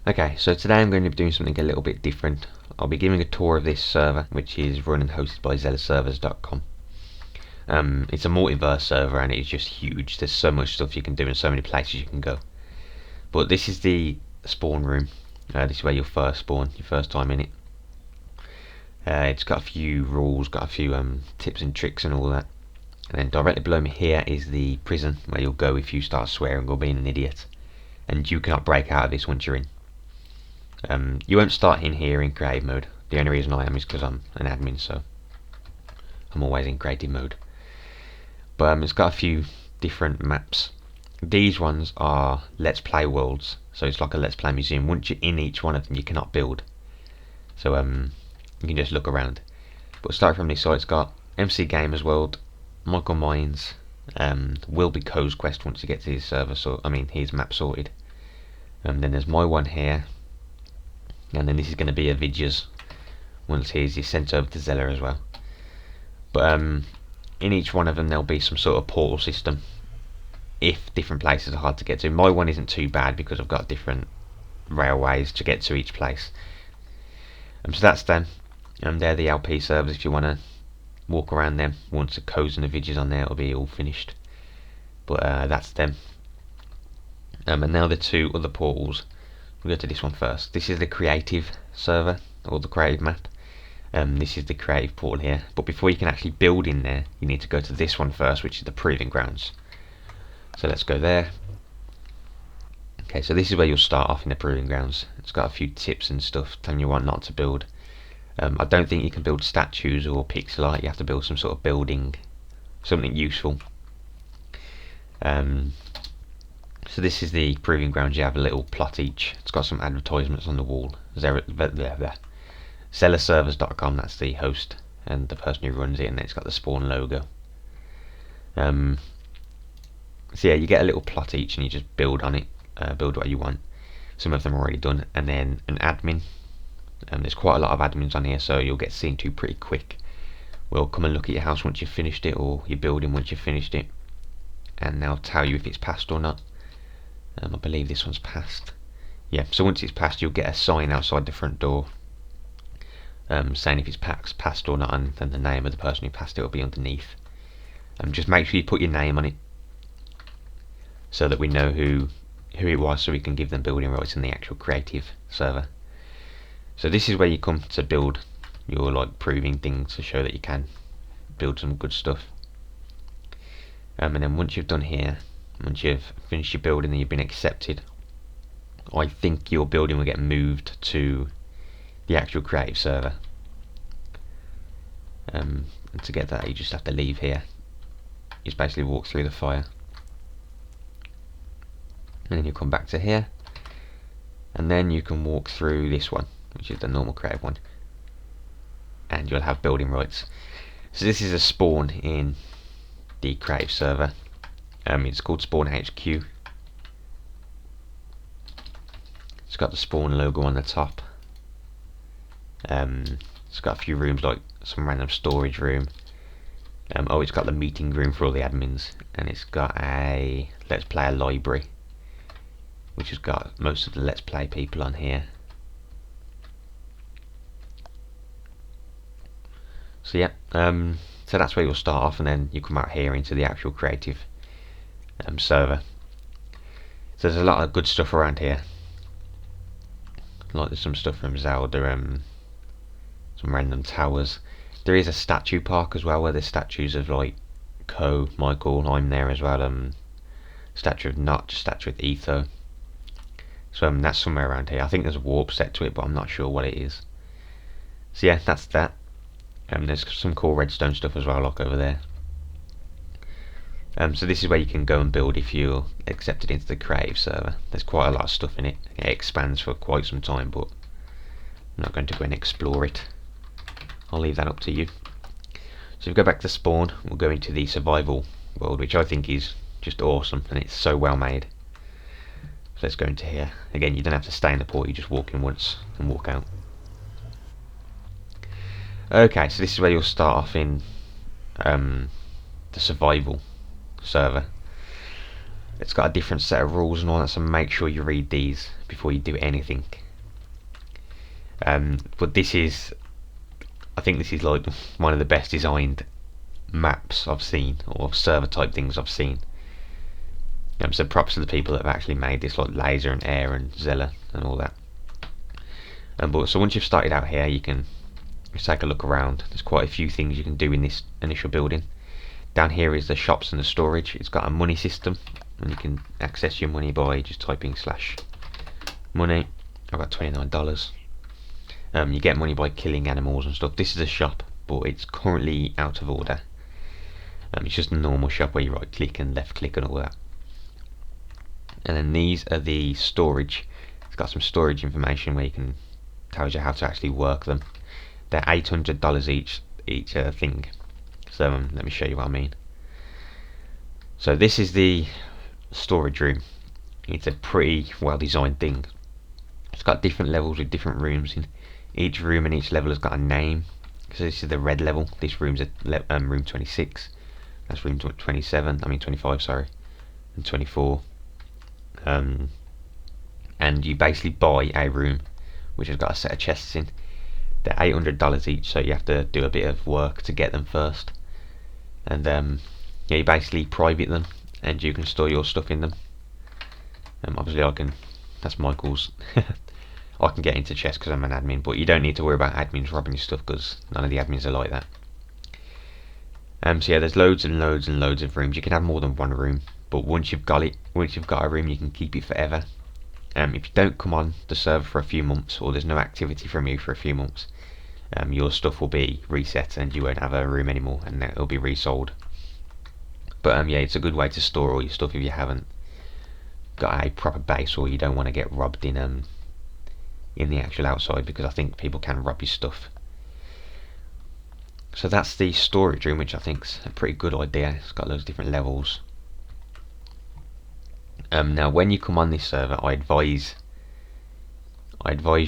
Okay, so today I'm going to be doing something a little bit different. I'll be giving a tour of this server, which is run and hosted by Xelatyper.com. It's a multiverse server and it's just huge. There's so much stuff you can do and so many places you can go. But this is the spawn room. This is where you'll first spawn, your first time in it. It's got a few rules, got a few tips and tricks and all that. And then directly below me here is the prison, where you'll go if you start swearing or being an idiot. And you cannot break out of this once you're in. You won't start in here in creative mode. The only reason I am is because I'm an admin, so I'm always in creative mode. But it's got a few different maps. These ones are Let's Play worlds, so it's like a Let's Play museum. Once you're in each one of them, you cannot build. So you can just look around. But starting from this side, it's got SimpleGamerz world, Michael Mines, will be Co's quest once you get to his server. So his map sorted. Then there's my one here. And then this is going to be a Vidya's once he's sent over to Xela as well. But in each one of them there'll be some sort of portal system if different places are hard to get to. My one isn't too bad because I've got different railways to get to each place. So that's them. They're the LP servers if you want to walk around them. Once the codes and the Vidya's on there it'll be all finished. But that's them. And now the two other portals. We'll go to this one first. This is the creative server, or the creative map. This is the creative portal here. But before you can actually build in there, you need to go to this one first, which is the proving grounds. So let's go there. Okay, so this is where you'll start off in the proving grounds. It's got a few tips and stuff telling you what not to build. I don't think you can build statues or pixel art. You have to build some sort of building, something useful. So this is the proving grounds. You have a little plot each. It's got some advertisements on the wall. Xelaservers.com, that's the host and the person who runs it, and then it's got the spawn logo. So yeah, you get a little plot each and you just build on it, build what you want. Some of them are already done, and then an admin. There's quite a lot of admins on here, so you'll get seen to pretty quick. We'll come and look at your house once you've finished it, or your building once you've finished it, and they'll tell you if it's passed or not. I believe this one's passed. Yeah, so once it's passed you'll get a sign outside the front door saying if it's passed or not, and then the name of the person who passed it will be underneath. Just make sure you put your name on it so that we know who it was, so we can give them building rights in the actual creative server. So this is where you come to build your proving things to show that you can build some good stuff. And then once you've done here, once you've finished your building and you've been accepted, I think your building will get moved to the actual creative server. And to get that you just have to leave here. You just basically walk through the fire. And then you come back to here. And then you can walk through this one, which is the normal creative one. And you'll have building rights. So this is a spawn in the creative server. It's called Spawn HQ. It's got the spawn logo on the top. It's got a few rooms, like some random storage room. It's got the meeting room for all the admins, and it's got a Let's Play library, which has got most of the Let's Play people on here. So yeah, so that's where you'll start off, and then you come out here into the actual creative server. So there's a lot of good stuff around here. Like there's some stuff from Zelda, some random towers. There is a statue park as well, where there's statues of Co, Michael, I'm there as well. Statue of Notch, statue of Etho. So that's somewhere around here. I think there's a warp set to it, but I'm not sure what it is. So yeah, that's that. There's some cool redstone stuff as well, like over there. So this is where you can go and build if you're accepted into the creative server. There's quite a lot of stuff in it. It expands for quite some time, but I'm not going to go and explore it. I'll leave that up to you. So if we go back to spawn, we'll go into the survival world, which I think is just awesome, and it's so well made. So let's go into here. Again, you don't have to stay in the port, you just walk in once and walk out. Okay, so this is where you'll start off in the survival server. It's got a different set of rules and all that, so make sure you read these before you do anything. But this is, I think this is like one of the best designed maps I've seen, or server type things I've seen. So props to the people that have actually made this, like Laser and Air and Xela and all that. But so once you've started out here, you can just take a look around. There's quite a few things you can do in this initial building. Down here is the shops and the storage. It's got a money system, and you can access your money by just typing /money. I've got $29. You get money by killing animals and stuff. This is a shop, but it's currently out of order. It's just a normal shop where you right click and left click and all that. And then these are the storage. It's got some storage information where you can tells you how to actually work them. They're $800 each thing. So let me show you what I mean. So this is the storage room. It's a pretty well designed thing. It's got different levels with different rooms in. Each room and each level has got a name. So this is the red level. This room's at room 26. That's room 27. I mean 25. Sorry, and 24. And you basically buy a room which has got a set of chests in. They're $800 each, so you have to do a bit of work to get them first. And yeah, you basically private them, and you can store your stuff in them. Obviously, I can. That's Michael's. I can get into chests because I'm an admin, but you don't need to worry about admins robbing your stuff because none of the admins are like that. So yeah, there's loads and loads and loads of rooms. You can have more than one room, but once you've got a room, you can keep it forever. If you don't come on the server for a few months, or there's no activity from you for a few months, your stuff will be reset and you won't have a room anymore, and it'll be resold. But yeah, it's a good way to store all your stuff if you haven't got a proper base, or you don't want to get robbed in the actual outside, because I think people can rob your stuff. So that's the storage room, which I think's a pretty good idea. It's got loads of different levels. Now when you come on this server, I advise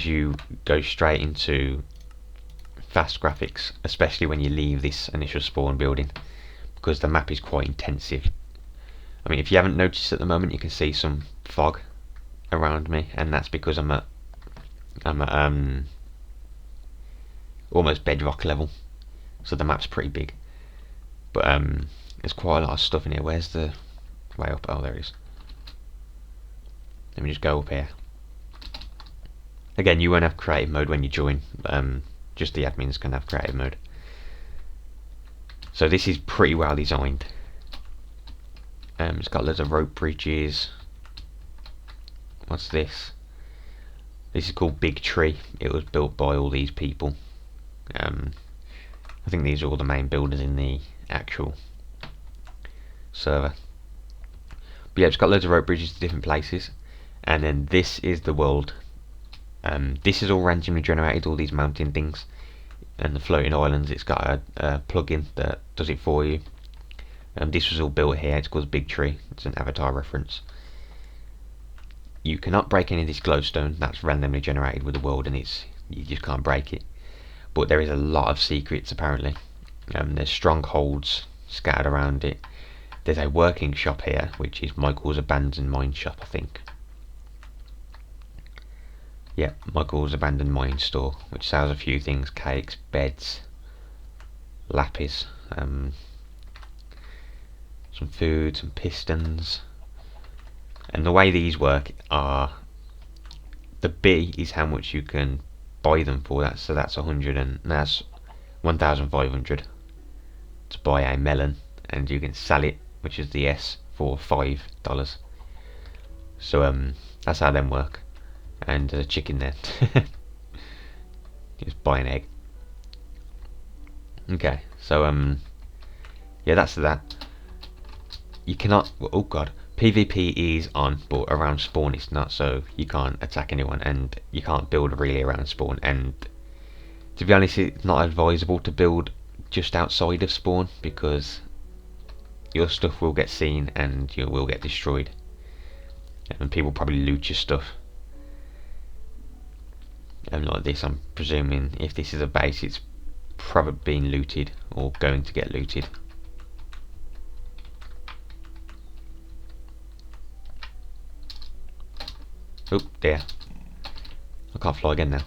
you go straight into fast graphics, especially when you leave this initial spawn building, because the map is quite intensive. I mean, if you haven't noticed at the moment, you can see some fog around me, and that's because I'm at almost bedrock level, so the map's pretty big. But there's quite a lot of stuff in here. Where's the way up? Oh, there it is. Let me just go up here. Again, you won't have creative mode when you join. Just the admins can have creative mode. So this is pretty well designed. It's got loads of rope bridges. What's this? This is called Big Tree. It was built by all these people. I think these are all the main builders in the actual server. But yeah, it's got loads of rope bridges to different places. And then this is the world. This is all randomly generated, all these mountain things and the floating islands. It's got a plugin that does it for you. This was all built here. It's called Big Tree. It's an Avatar reference. You cannot break any of this glowstone. That's randomly generated with the world, and you just can't break it. But there is a lot of secrets apparently. There's strongholds scattered around it. There's a working shop here, which is Michael's abandoned mine shop, I think. Yeah, Michael's abandoned mine store, which sells a few things: cakes, beds, lapis, some food, some pistons. And the way these work are, the B is how much you can buy them for. So that's 100, and that's 1,500 to buy a melon, and you can sell it, which is the S, for $5. So that's how them work. And there's a chicken there. Just buy an egg. Okay, so yeah, that's that. You cannot. Oh god, PvP is on, but around spawn it's not. So you can't attack anyone, and you can't build really around spawn. And to be honest, it's not advisable to build just outside of spawn, because your stuff will get seen and you will get destroyed, and people probably loot your stuff. And like this, I'm presuming if this is a base, it's probably being looted or going to get looted. Oh dear, I can't fly again now.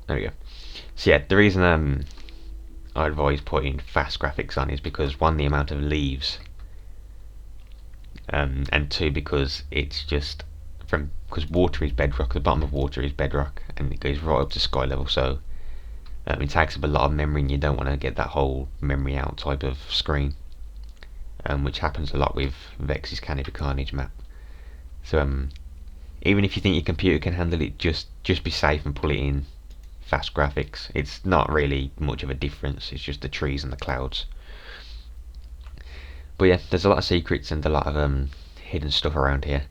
There we go. So yeah, the reason I advise putting fast graphics on is because one, the amount of leaves, and two, because it's just because water is bedrock. The bottom of water is bedrock, and it goes right up to sky level. So it takes up a lot of memory, and you don't want to get that whole memory out type of screen, which happens a lot with Vex's Canopy Carnage map. So even if you think your computer can handle it, just be safe and pull it in fast graphics. It's not really much of a difference. It's just the trees and the clouds. But yeah, there's a lot of secrets and a lot of hidden stuff around here,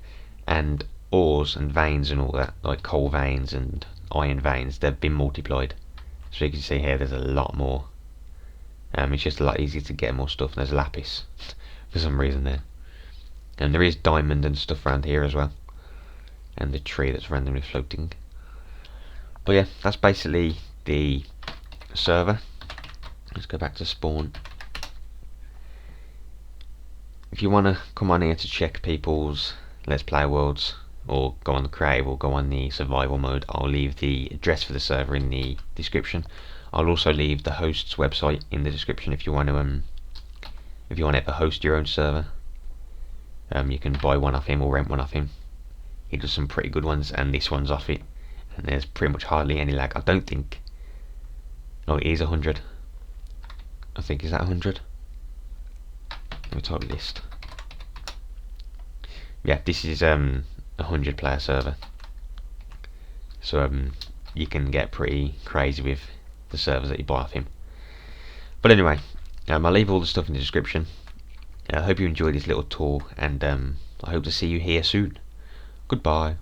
and ores and veins and all that, like coal veins and iron veins, they've been multiplied. So you can see here there's a lot more. It's just a lot easier to get more stuff, and there's lapis for some reason there. And there is diamond and stuff around here as well, and the tree that's randomly floating. But yeah, that's basically the server. Let's go back to spawn. If you want to come on here to check people's Let's Play worlds, or go on the creative or go on the survival mode, I'll leave the address for the server in the description. I'll also leave the host's website in the description if you want to ever host your own server. You can buy one off him or rent one off him. He does some pretty good ones, and this one's off it, and there's pretty much hardly any lag. I don't think. Oh, it is 100. I think, is that 100? Let me type list. Yeah, this is 100 player server. So you can get pretty crazy with the servers that you buy off him. But anyway, I'll leave all the stuff in the description. I hope you enjoyed this little tour, and I hope to see you here soon. Goodbye.